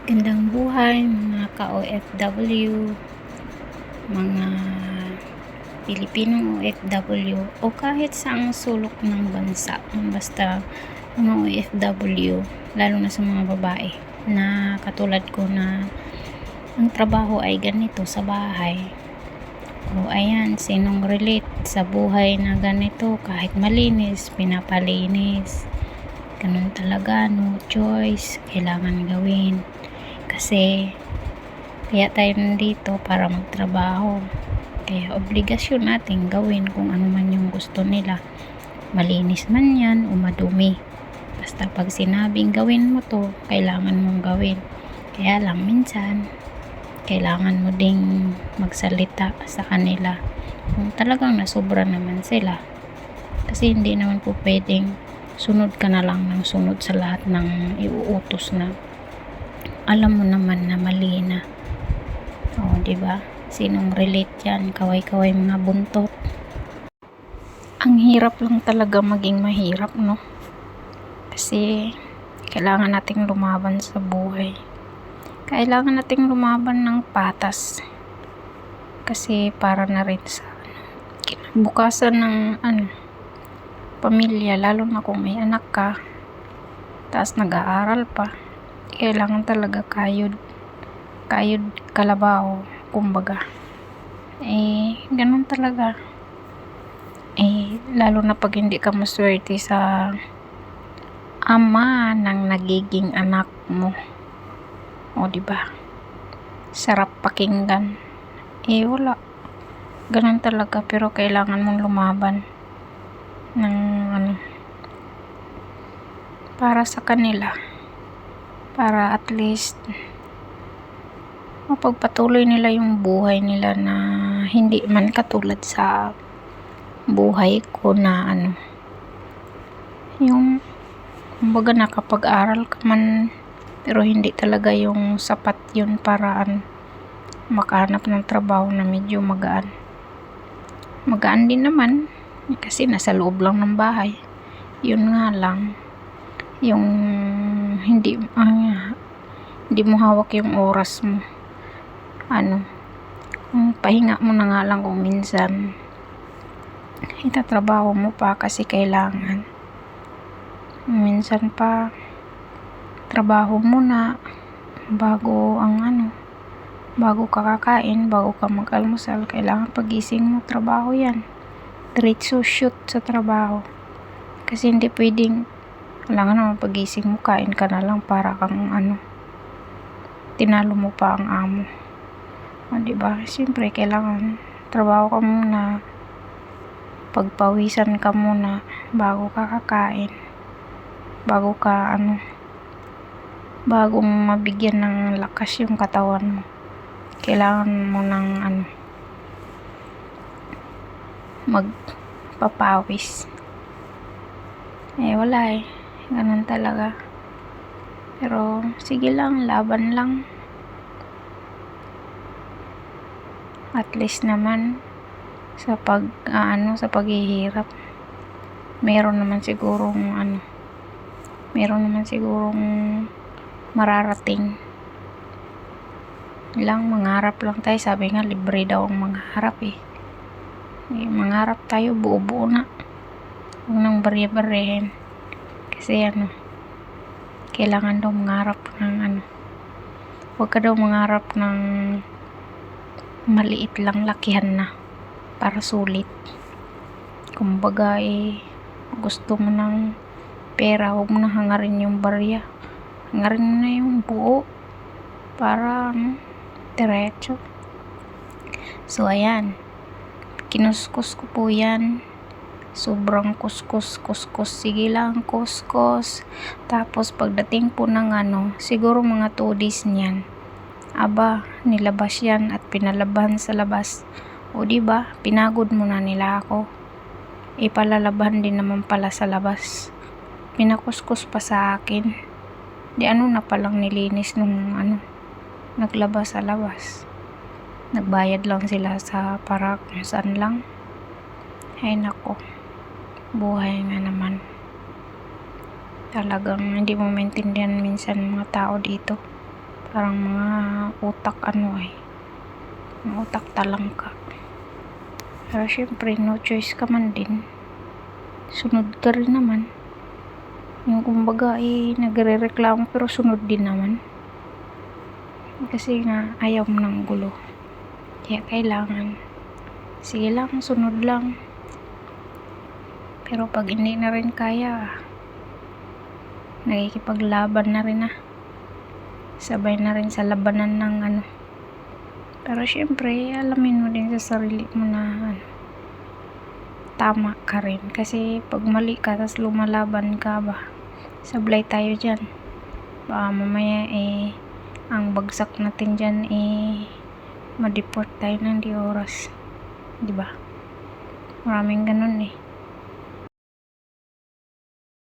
Gandang buhay mga ka-OFW, mga Pilipinong OFW o kahit saang sulok ng bansa, basta mga OFW, lalo na sa mga babae na katulad ko na ang trabaho ay ganito sa bahay. O ayan, sinong relate sa buhay na ganito, kahit malinis, pinapalinis, ganun talaga, no choice, kailangan gawin. Kasi kaya tayo nandito para magtrabaho, kaya obligasyon natin gawin kung ano man yung gusto nila, malinis man yan o madumi, basta pag sinabing gawin mo to, kailangan mong gawin. Kaya lang minsan kailangan mo ding magsalita sa kanila kung talagang nasobra naman sila, kasi hindi naman po pwedeng sunod ka na lang ng sunod sa lahat ng iuutos na alam mo naman na mali na. O, diba? Sinong relate yan? Kaway-kaway mga buntot. Ang hirap lang talaga maging mahirap, no? Kasi kailangan nating lumaban sa buhay. Kailangan nating lumaban ng patas. Kasi para na rin sa kinabukasan ng pamilya, lalo na kung may anak ka, tapos nag-aaral pa, kailangan talaga kayod kalabaw, kumbaga. Ganun talaga. Lalo na pag hindi ka maswerte sa ama ng nagiging anak mo. O, diba? Sarap pakinggan. Wala. Ganun talaga, pero kailangan mong lumaban ng para sa kanila. Para at least mapagpatuloy nila yung buhay nila na hindi man katulad sa buhay ko na yung kumbaga nakapag-aral ka man pero hindi talaga yung sapat yun para makahanap ng trabaho na medyo magaan din naman kasi nasa loob lang ng bahay. Yun nga lang yung hindi mo hawak yung oras mo, pahinga mo na nga lang kung minsan itatrabaho mo pa kasi kailangan. Minsan pa trabaho muna bago bago ka kakain, bago ka mag-almusal, kailangan pagising mo trabaho yan, diretso shoot sa trabaho. Kasi hindi pwedeng kailangan naman pagising mo kain ka na lang para kang tinalo mo pa ang amo. O, diba? Siyempre kailangan trabaho ka muna, pagpawisan ka muna bago ka kakain, bago ka bagong mabigyan ng lakas yung katawan mo, kailangan mo ng magpapawis. Wala ganun talaga. Pero sige lang, laban lang. At least naman sa sa paghihirap meron naman sigurong mararating lang. Mangarap lang tayo, sabi nga libre daw ang mangarap mangarap tayo, buo-buo na, huwag nang barya-baryahin. Kasi kailangan daw mangarap ng huwag ka daw mangarap ng maliit lang, lakihan na para sulit. Kumbaga gusto mo ng pera, huwag mo na hangarin yung barya, hangarin mo na yung buo para diretso. So ayan, kinuskus ko po yan, sobrang kuskus, sige lang, kuskus. Tapos pagdating po ng siguro mga 2 days niyan, nilabas yan at pinalaban sa labas. O, diba, pinagod mo na nila ako, palalaban din naman pala sa labas, pinakuskus pa sa akin. Na palang nilinis nung naglabas sa labas. Nagbayad lang sila sa para kung saan lang. Nako, buhay nga naman. Talagang hindi mo maintindihan minsan mga tao dito parang mga utak mga utak talangka. Pero syempre no choice ka man din, sunod ka rin naman. Yung kumbaga nagre-reklamo pero sunod din naman, kasi nga ayaw mo ng gulo. Kaya kailangan sige lang, sunod lang. Pero pag hindi na rin kaya, nakikipaglaban na rin sabay na rin sa labanan ng pero syempre alamin mo din sa sarili mo na tama ka rin, kasi pag mali ka tas lumalaban ka ba, sablay tayo dyan. Baka mamaya ang bagsak natin dyan ma-deport tayo ng di oras, diba? Maraming ganun